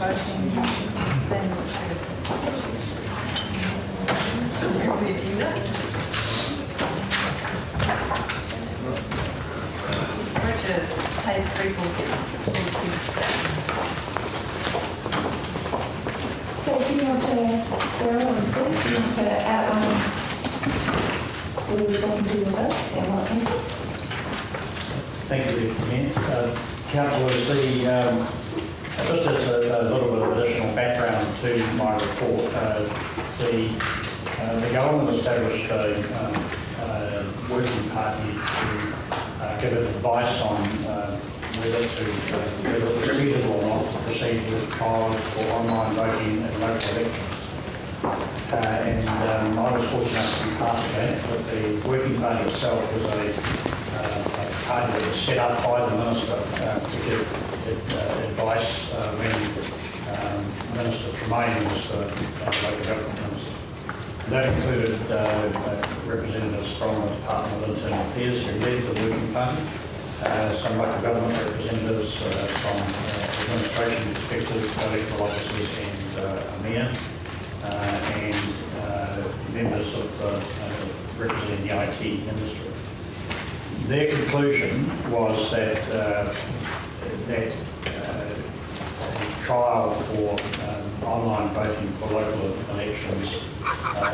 voting, then I guess somewhere on the agenda, which is page 347. So do you want to, Daryl and Sue, do you want to outline what we're going to do with this and what's in it? Thank you, Lieutenant. Councillors, just as a little bit of additional background to my report, the government established a working party to give it advice on whether it was feasible or not to proceed with trials for online voting in local elections. I was fortunate enough to be part of that, but the working party itself was a party that was set up by the Minister to give advice when Minister Tremaine was the local government minister. That included representatives from the Department of Internal Affairs who led the working party, some local government representatives from administration perspective, electoral officers and mayor, and members of representing the IT industry. Their conclusion was that the trial for online voting for local elections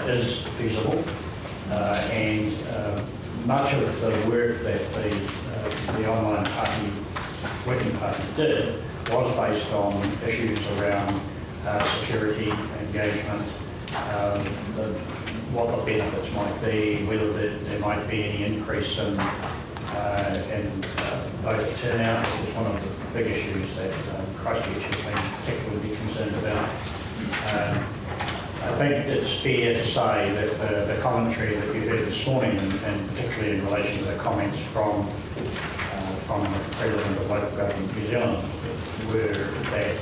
is feasible, and much of the work that the online working party did was based on issues around security, engagement, what the benefits might be, whether there might be any increase in voter turnout, which is one of the big issues that Christchurch has been particularly concerned about. I think it's fair to say that the commentary that you heard this morning, and particularly in relation to the comments from the President of Local Government New Zealand, were that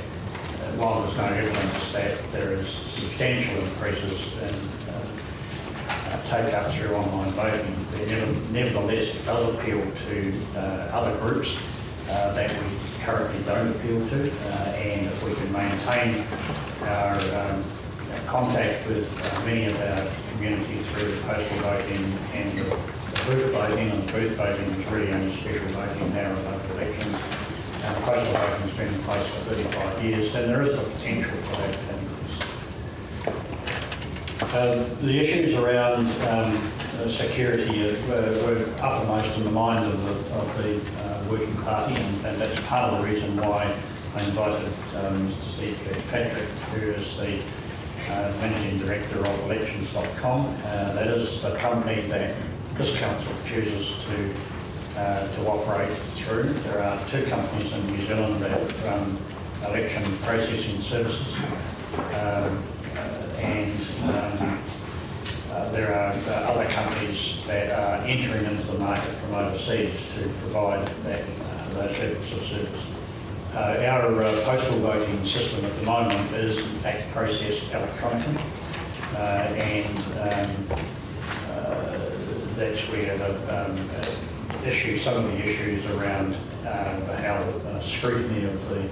while there's no evidence that there is substantial increases in take-up through online voting, nevertheless it does appeal to other groups that we currently don't appeal to, and if we can maintain our contact with many of our communities through postal voting and the booth voting, and the booth voting is really only special voting now in local elections. Postal voting has been in place for 35 years, and there is the potential for that increase. The issues around security were uppermost in the mind of the working party, and that's part of the reason why I invited Mr. Steve Kirkpatrick, who is the Managing Director of elections.com. That is the company that this council chooses to operate through. There are two companies in New Zealand that run election processing services, and there are other companies that are entering into the market from overseas to provide those levels of service. Our postal voting system at the moment is in fact processed electronically, and that's where some of the issues around how the scrutiny of the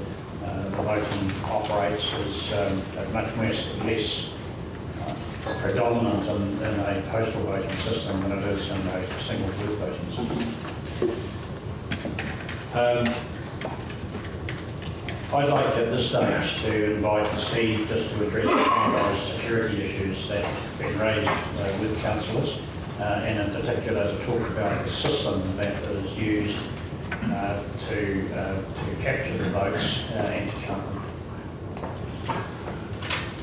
voting operates is much less predominant in a postal voting system than it is in a single booth voting system. I'd like at this stage to invite Steve just to address some of those security issues that have been raised with councillors, and in particular to talk about the system that is used to capture the votes and to count them.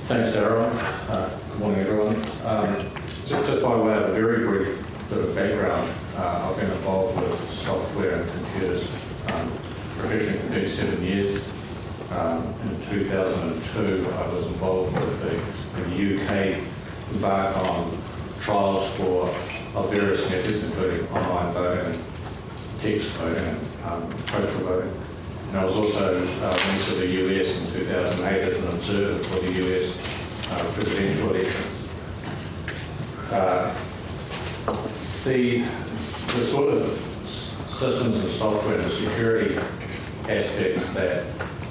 Thanks, Darryl. Good morning, everyone. Just by way of a very brief bit of background, I've been involved with software and computers professionally for 37 years. In 2002, I was involved with the UK embark on trials for various methods, including online voting, text voting, and postal voting. And I was also went to the US in 2008 as an observer for the US presidential elections. The sort of systems and software and security aspects that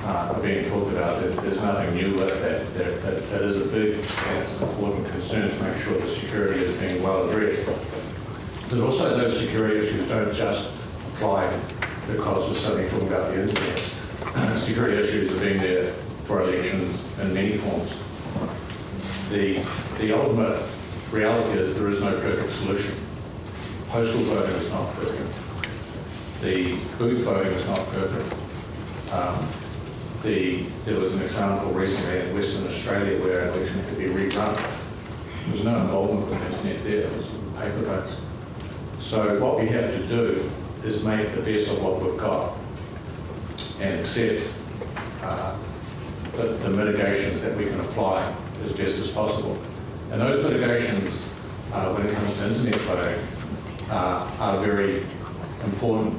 are being talked about. There's nothing new with that. That is a big and it's an important concern to make sure the security is being well addressed. But also those security issues don't just apply because we're suddenly talking about the internet. Security issues have been there for elections in many forms. The ultimate reality is there is no perfect solution. Postal voting is not perfect. The booth voting is not perfect. There was an example recently in Western Australia where an election could be rerun. There was no involvement with the internet there, it was paper votes. So what we have to do is make the best of what we've got and accept the mitigations that we can apply as best as possible. And those mitigations, when it comes to internet voting, are very important.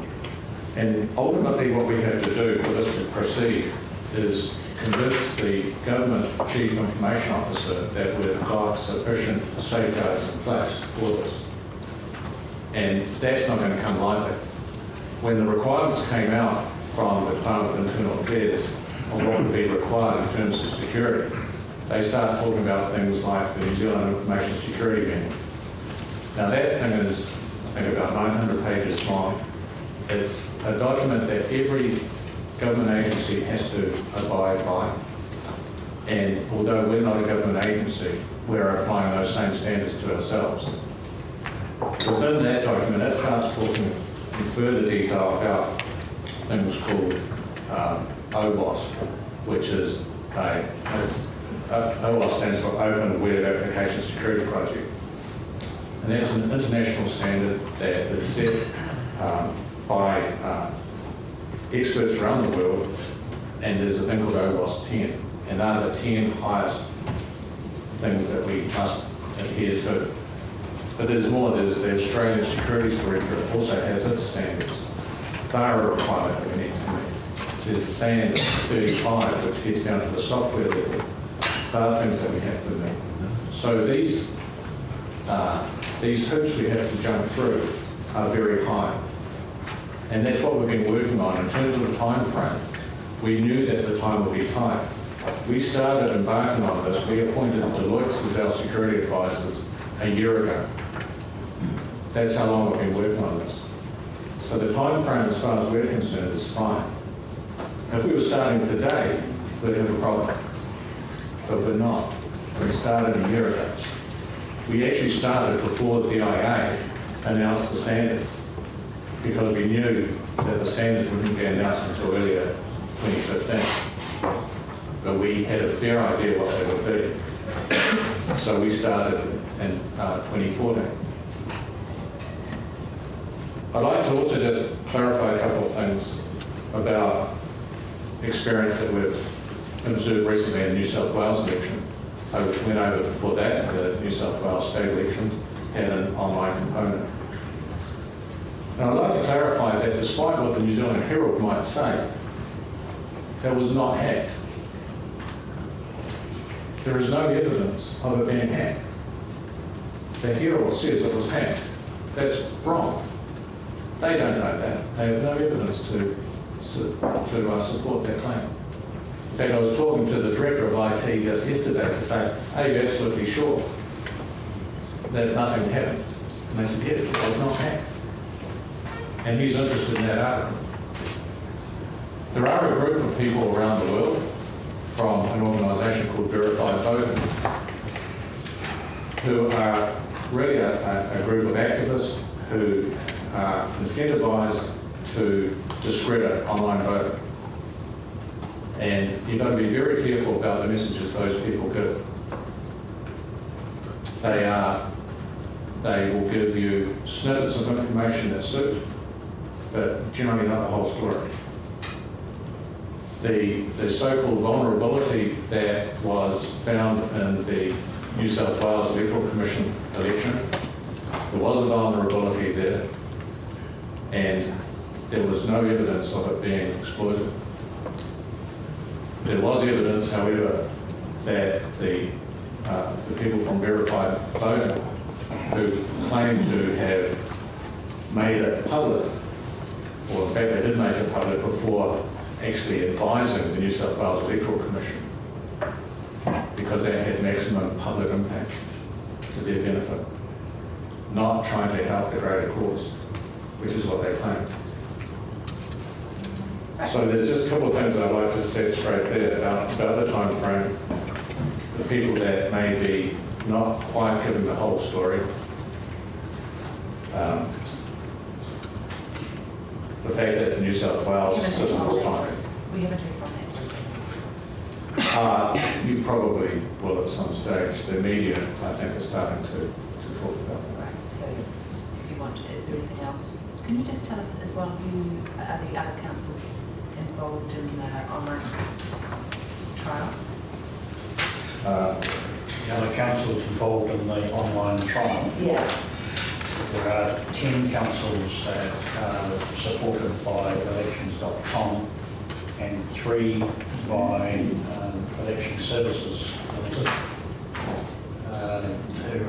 And ultimately what we have to do for this to proceed is convince the government chief information officer that we've got sufficient safeguards in place for this. And that's not going to come lightly. When the requirements came out from the Department of Internal Affairs on what would be required in terms of security, they start talking about things like the New Zealand Information Security Manual. Now that thing is, I think, about 900 pages long. It's a document that every government agency has to abide by. And although we're not a government agency, we're applying those same standards to ourselves. Within that document, it starts talking in further detail about things called OWASP, which is OWASP stands for Open Web Application Security Project. And that's an international standard that is set by experts around the world, and there's a thing called OWASP 10, and they're the 10 highest things that we must adhere to. But there's more. There's the Australian Securities Directorate also has its standards. They're a requirement that we need to meet. There's a SAND 35, which gets down to the software level. There are things that we have to meet. So these hoops we have to jump through are very high. And that's what we've been working on. In terms of a time frame, we knew that the time would be tight. We started embarking on this. We appointed Deloitte as our security advisors a year ago. That's how long we've been working on this. So the time frame, as far as we're concerned, is fine. If we were starting today, we'd have a problem. But we're not. We started a year ago. We actually started before the DIA announced the standards, because we knew that the standards wouldn't be announced until earlier 2015. But we had a fair idea what they would be. So we started in 2014. I'd like to also just clarify a couple of things about experience that we've observed recently in the New South Wales election. I went over before that, the New South Wales state election had an online component. And I'd like to clarify that despite what the New Zealand Herald might say, that was not hacked. There is no evidence of it being hacked. The Herald says it was hacked. That's wrong. They don't know that. They have no evidence to support that claim. In fact, I was talking to the director of IT just yesterday to say, are you absolutely sure that nothing happened? And they said, yes, it was not hacked. And he's interested in that article. There are a group of people around the world from an organisation called Verified Voting who are really a group of activists who are incentivised to discredit online voting. And you've got to be very careful about the messages those people give. They will give you snippets of information that suit, but generally not the whole story. The so-called vulnerability that was found in the New South Wales Electoral Commission election, there was a vulnerability there, and there was no evidence of it being exploited. There was evidence, however, that the people from Verified Voting who claimed to have made it public, or in fact they did make it public before actually advising the New South Wales Electoral Commission because that had maximum public impact to their benefit, not trying to help the greater cause, which is what they claim. So there's just a couple of things that I'd like to set straight there about the time frame, the people that may be not quite given the whole story. The fact that the New South Wales system was fine. We haven't heard from that group. You probably will at some stage. The media, I think, is starting to talk about that. Right, so if you want, is there anything else? Can you just tell us as well who are the other councils involved in the online trial? The other councils involved in the online trial. Yeah. There are 10 councils that are supported by elections.com and 3 by Election Services Limited, who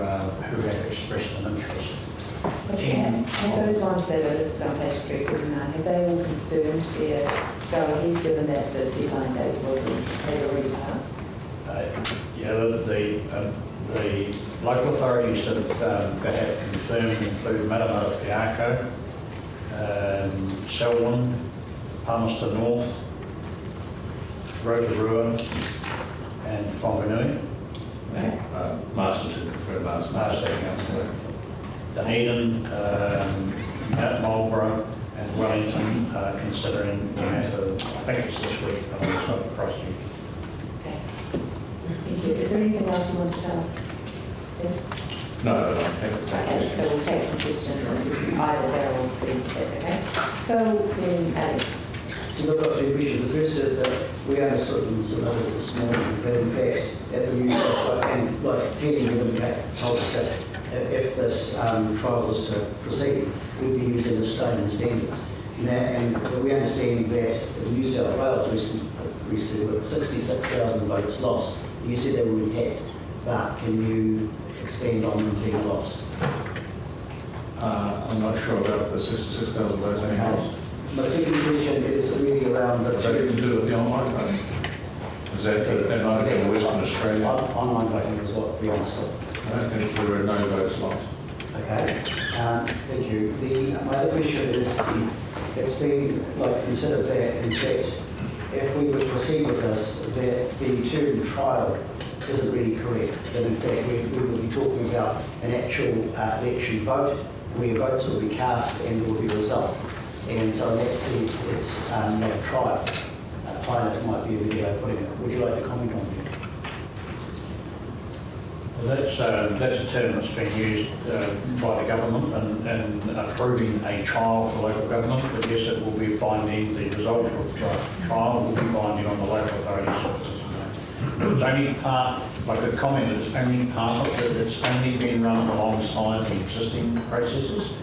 have expressed an interest. Okay, and those ones that are listed on page 349, have they all confirmed their go-ahead, given that the deadline date has already passed? The local authorities that have confirmed include Matamata Piako, Selwyn, Palmerston North, Rotorua and Whanganui. Masterton confirmed last night. Masterton, councillor. Dunedin, Mount Marlborough and Wellington are considering the matter, I think it's this week, alongside the Christchurch. Okay. Thank you. Is there anything else you want to tell us, Steve? No, I don't think Okay, so we'll take some questions, either Darryl or Steve, if that's okay. Phil, then Ali. So I've got two questions. The first is that we understood from some others this morning that in fact at the New South Wales, and like clearly given told us that if this trial was to proceed, we'd be using Australian standards. And we understand that the New South Wales recently with 66,000 votes lost. You said they already had, but can you expand on them being lost? I'm not sure about the 66,000 votes being lost. My second question is really around the... Does that have to do with the online voting? Is that might have been Western Australia? Online voting is what we understood. I don't think there were no votes lost. Okay, thank you. My other question is, it's been considered that in fact, if we would proceed with this, that the term trial isn't really correct. That in fact we will be talking about an actual election vote where votes will be cast and there will be a result. And so in that sense, it's not a trial. Pilot might be a video putting it. Would you like to comment on that? Well, that's a term that's been used by the government in approving a trial for local government, but yes, it will be binding, the result of the trial will be binding on the local authorities. It's only part, like a comment, it's only part of it, it's only been run alongside the existing processes.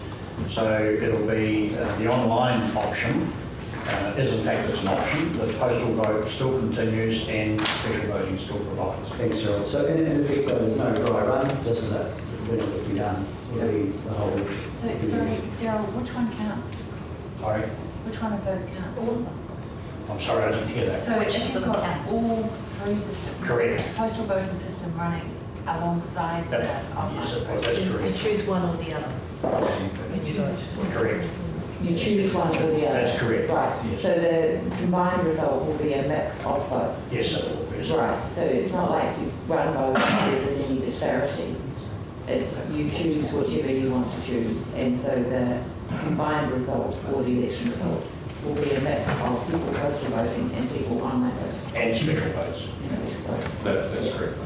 So it'll be the online option is in fact it's an option. The postal vote still continues and special voting still provides. Thanks, Gerald. So in effect, though, there's no dry run. This is it. When it would be done, will be the whole election. So, sorry, Darryl, which one counts? Sorry, Which one of those counts? I'm sorry I didn't hear that. So if you've got all 3 systems, Correct. postal voting system running alongside the online. Yes, it was, that's You correct. choose one or the other. Correct. You choose one or the other? That's correct. Right, Yes. so the combined result will be a mix of both? Yes, it will be. Right, so it's not like you run both and see if there's any disparity. It's you choose whichever you want to choose, and so the combined result or the election result will be a mix of people postal voting and people online voting. And special votes. That's correct.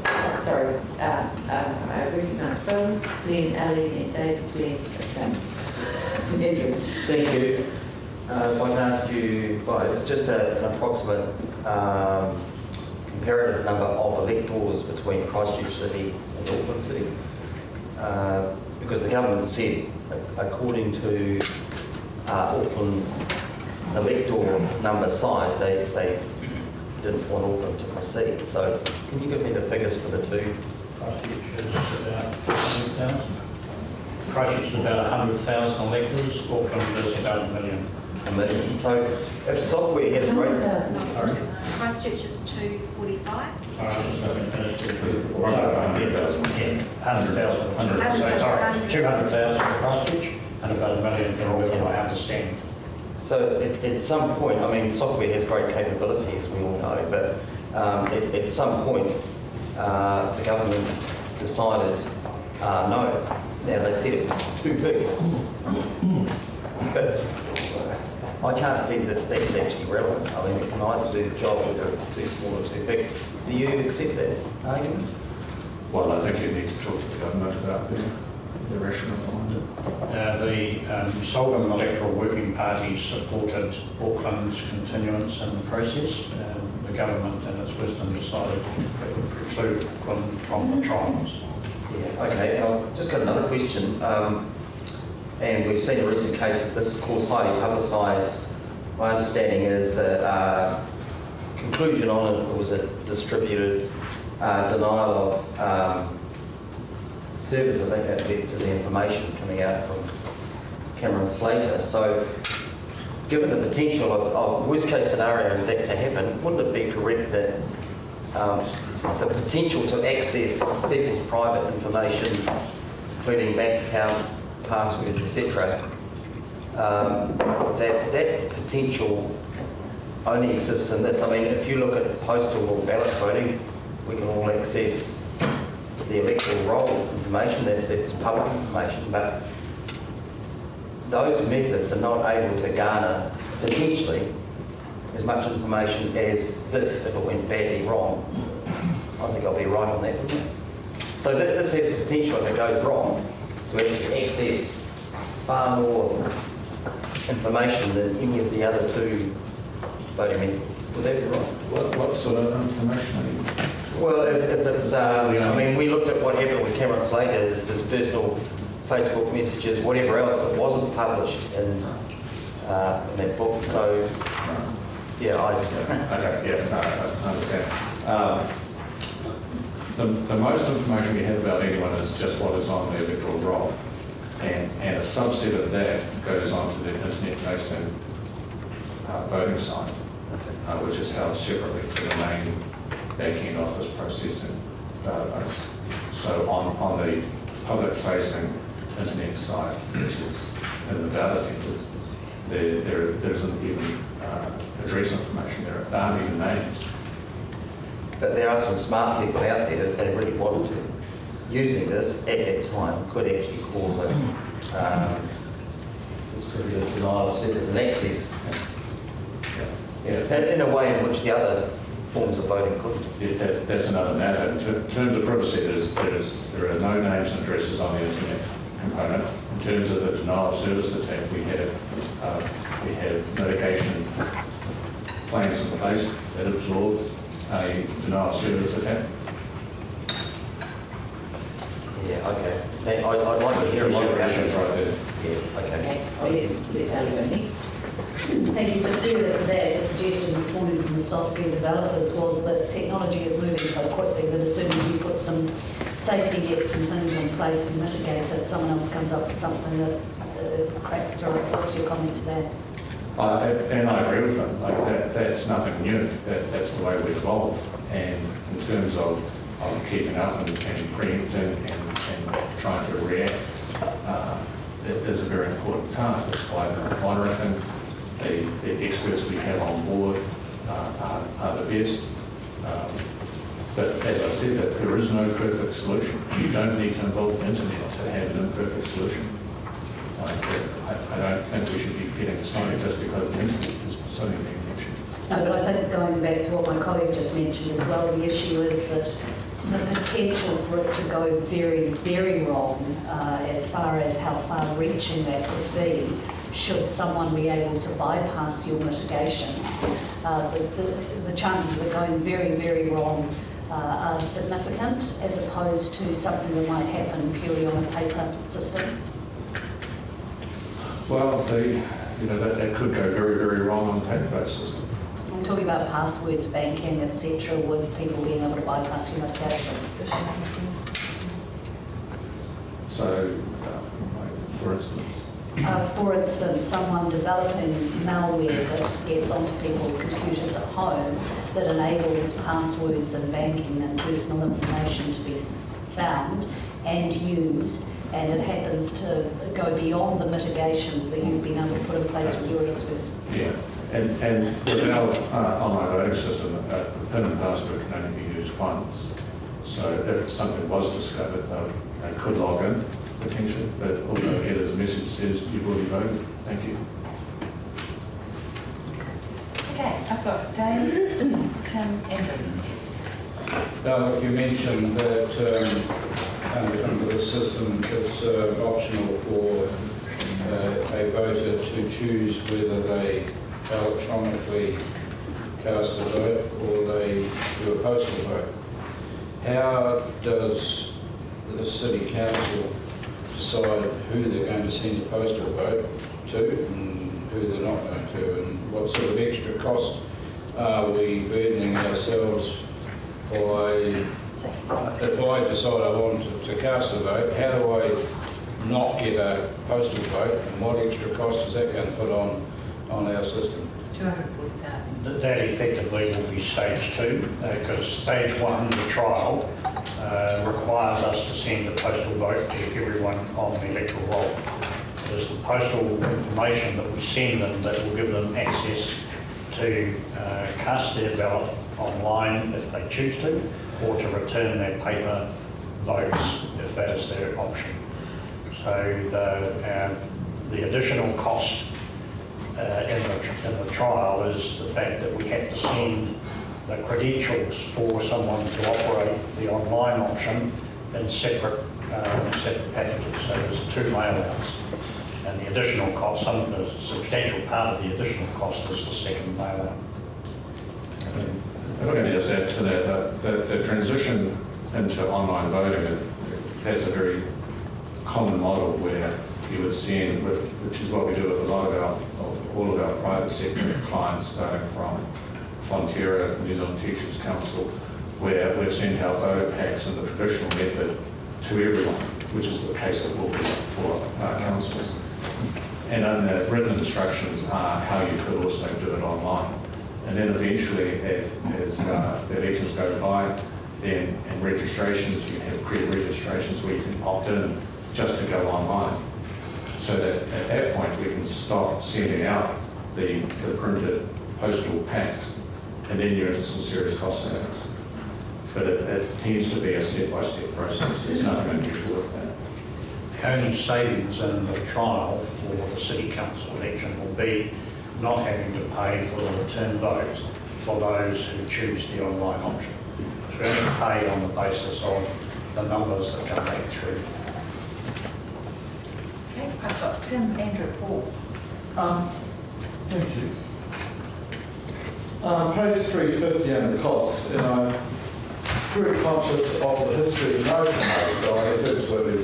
Sorry, I recognise Phil, Glenn, Ali, and Dave, Glenn, Thank you. If I can ask you, well, just an approximate comparative number of electors between Christchurch City and Auckland City, because the government said, according to Auckland's electoral number size, they didn't want Auckland to proceed. So can you give me the figures for the two? Christchurch is about 100,000 electors, Auckland is about 1 million. a million. So if software has great... 100,000. Christchurch is 245. 200,000 for Christchurch and about $1 million for Auckland, I understand. So at some point, I mean, software has great capability, as we all know, but at some point, the government decided no. Now, they said it was too big. But I can't see that that's actually relevant. I mean, it can either do the job whether it's too small or too big. Do you accept that argument? Well, I think you need to talk to the government about the rationale behind it. The Sullivan Electoral Working Party supported Auckland's continuance in the process. The government, in its wisdom, decided it would preclude Auckland from the trials. Yeah, okay. And I've just got another question. And we've seen a recent case of this, of course, highly publicised. My understanding is that conclusion on it was a distributed denial of service, I think that led to the information coming out from Cameron Slater. So given the potential of worst case scenario for that to happen, wouldn't it be correct that the potential to access people's private information, including bank accounts, passwords, etc., that potential only exists in this? I mean, if you look at postal or ballot voting, we can all access the electoral roll information, that's public information, but those methods are not able to garner potentially as much information as this if it went badly wrong. I think I'll be right on that, wouldn't I? So this has the potential, if it goes wrong, to actually access far more information than any of the other two voting methods. Would that be right? What sort of information are you? Well, if it's, I mean, we looked at what happened with Cameron Slater, his personal Facebook messages, whatever else that wasn't published in that book. So, yeah, Okay, yeah, no, I understand. The most information we have about anyone is just what is on the electoral roll. And a subset of that goes on to the internet-facing voting site, which is held separately to the main back-end office processing database. So on the public-facing internet site, which is in the data centres, there isn't even address information. There aren't even names. but there are some smart people out there, if they really wanted to, using this at that time, could actually cause a this could be a denial of service and access. In a way in which the other forms of voting couldn't. Yeah, that's another matter. In terms of privacy, there are no names and addresses on the internet component. In terms of the denial of service attack, we have mitigation plans in place that absorb a denial of service attack. Yeah, okay. I'd like to hear a lot about Issues it. right there. Yeah, okay. Okay, let Ali go next. Thank you. Just further to that, the suggestion this morning from the software developers was that technology is moving so quickly that as soon as you put some safety nets and things in place to mitigate it, someone else comes up with something that cracks through it. What's your comment to that? And I agree with them. Like that's nothing new. That's the way we evolve. And in terms of keeping up and preempting and trying to react, it is a very important task. That's why the monitoring, the experts we have on board are the best. But as I said, that there is no perfect solution. You don't need to involve the internet to have an imperfect solution. I don't think we should be getting excited just because the internet is suddenly being mentioned. No, but I think going back to what my colleague just mentioned as well, the issue is that the potential for it to go very, very wrong as far as how far-reaching that could be, should someone be able to bypass your mitigations. The chances of it going very, very wrong are significant, as opposed to something that might happen purely on a paper system. Well, that could go very, very wrong on the paper-based system. I'm talking about passwords, banking, etc., with people being able to bypass your mitigations. So, for instance, For instance, someone developing malware that gets onto people's computers at home that enables passwords and banking and personal information to be found and used, and it happens to go beyond the mitigations that you've been able to put in place with your experts. Yeah, and with our online voting system, a PIN and password can only be used once. So if something was discovered, they could log in potentially, but all they'll get is a message that says you've already voted. Thank you. Okay, I've got Dave, Tim, Andrew next. You mentioned that under the system it's optional for a voter to choose whether they electronically cast a vote or they do a postal vote. How does the City Council decide who they're going to send a postal vote to and who they're not going to, and what sort of extra cost are we burdening ourselves by? If I decide I want to cast a vote, how do I not get a postal vote, and what extra cost is that going to put on our system? 240,000. That effectively will be stage 2, because stage 1, the trial, requires us to send a postal vote to everyone on the electoral roll. There's the postal information that we send them that will give them access to cast their ballot online if they choose to, or to return their paper votes if that is their option. So the additional cost in the trial is the fact that we have to send the credentials for someone to operate the online option in separate packages. So there's 2 mail-outs, and the additional cost, a substantial part of the additional cost is the second mail-out. If I can just add to that, the transition into online voting has a very common model where you would send, which is what we do with all of our private sector clients, starting from Fonterra, New Zealand Teachers Council, where we've sent our vote packs in the traditional method to everyone, which is the case that will be for councils. And then the written instructions are how you could also do it online. And then eventually, as the elections go by, then in registrations, you have pre-registrations where you can opt in just to go online. So that at that point, we can stop sending out the printed postal packs, and then you're into some serious cost savings. But it tends to be a step-by-step process. There's nothing unusual with that. The only savings in the trial for the City Council election will be not having to pay for the return votes for those who choose the online option. So we only pay on the basis of the numbers that come back through. Okay, I've got Tim, Andrew, Paul. Thank you. Page 350 and the costs, and I'm very conscious of the history of no pay, so I have absolutely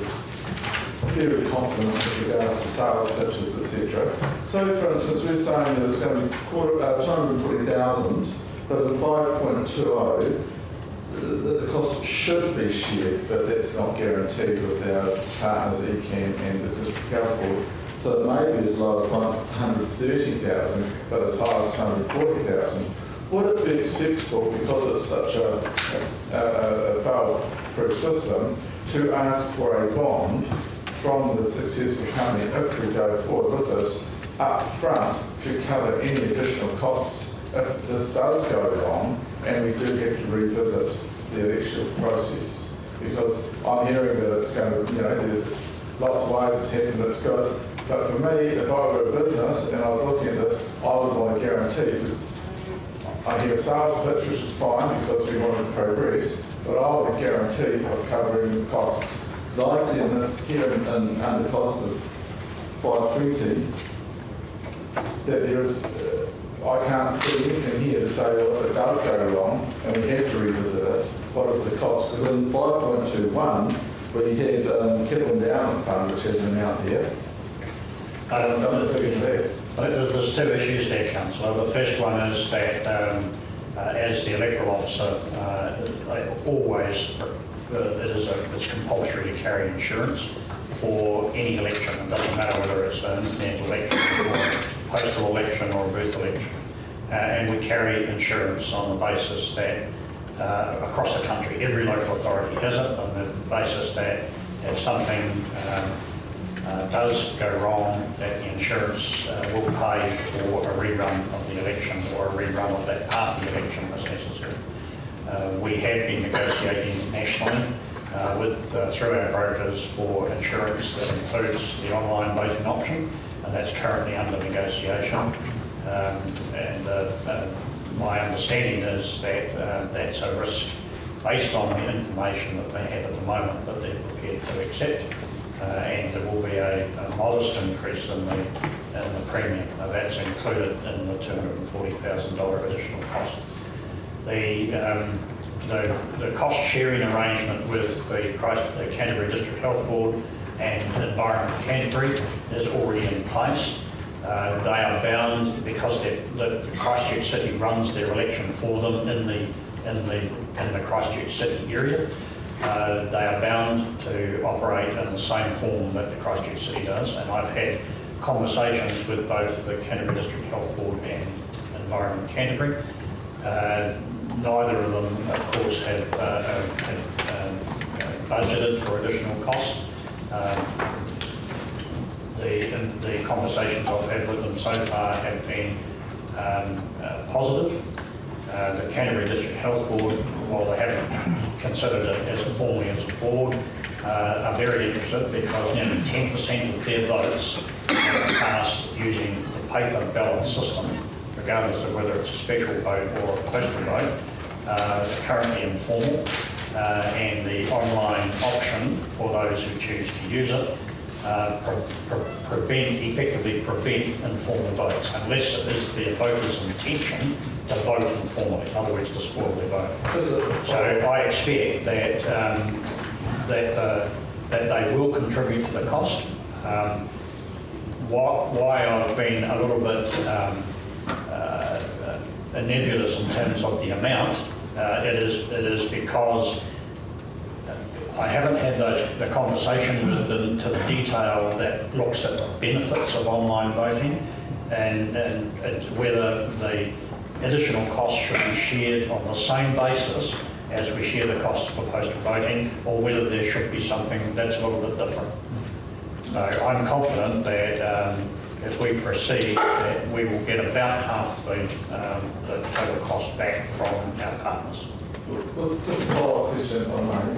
very confident with regards to sales pitches, etc. So, for instance, we're saying that it's going to be 240,000, but in 5.20, the cost should be shared, but that's not guaranteed with our partners, ECAN and the District Health Board. So it may be as low as 130,000, but as high as 240,000. Would it be acceptable, because it's such a fail-proof system, to ask for a bond from the successful company, if we go forward with this, up front to cover any additional costs if this does go wrong and we do have to revisit the election process? Because I'm hearing that it's going to, there's lots of ways it's happened, it's good. But for me, if I were a business and I was looking at this, I would want to guarantee, because I hear a sales pitch, which is fine because we want to progress, but I want a guarantee of covering the costs. Because I see in this here under costs of 520, that there is, I can't see anything here to say, well, if it does go wrong and we have to revisit it, what is the cost? Because in 5.21, we had Kettle Endowment Fund, which has an amount here. There's 2 issues there, Councillor. The first one is that as the electoral officer, always it's compulsory to carry insurance for any election. It doesn't matter whether it's an internet election or a postal election or a booth election. And we carry insurance on the basis that across the country, every local authority has it, on the basis that if something does go wrong, that the insurance will pay for a rerun of the election or a rerun of that part of the election as necessary. We have been negotiating nationally through our brokers for insurance that includes the online voting option, and that's currently under negotiation. My understanding is that that's a risk based on the information that they have at the moment that they're prepared to accept, and there will be a modest increase in the premium. Now, that's included in the $240,000 additional cost. The cost sharing arrangement with the Canterbury District Health Board and Environment Canterbury is already in place. They are bound, because the Christchurch City runs their election for them in the Christchurch City area. They are bound to operate in the same form that the Christchurch City does, and I've had conversations with both the Canterbury District Health Board and Environment Canterbury. Neither of them, of course, have budgeted for additional costs. The conversations I've had with them so far have been positive. The Canterbury District Health Board, while they haven't considered it as formally as a board, are very interested because nearly 10% of their votes are cast using the paper ballot system, regardless of whether it's a special vote or a postal vote. They're currently informal, and the online option for those who choose to use it effectively prevent informal votes, unless it is their voters' intention to vote informally, in other words, to spoil their vote. So I expect that that they will contribute to the cost. Why I've been a little bit nebulous in terms of the amount, it is because I haven't had the conversation with them to the detail that looks at the benefits of online voting and whether the additional costs should be shared on the same basis as we share the costs for postal voting, or whether there should be something that's a little bit different. So I'm confident that if we proceed, that we will get about half the total cost back from our partners. Just a follow-up question on mine.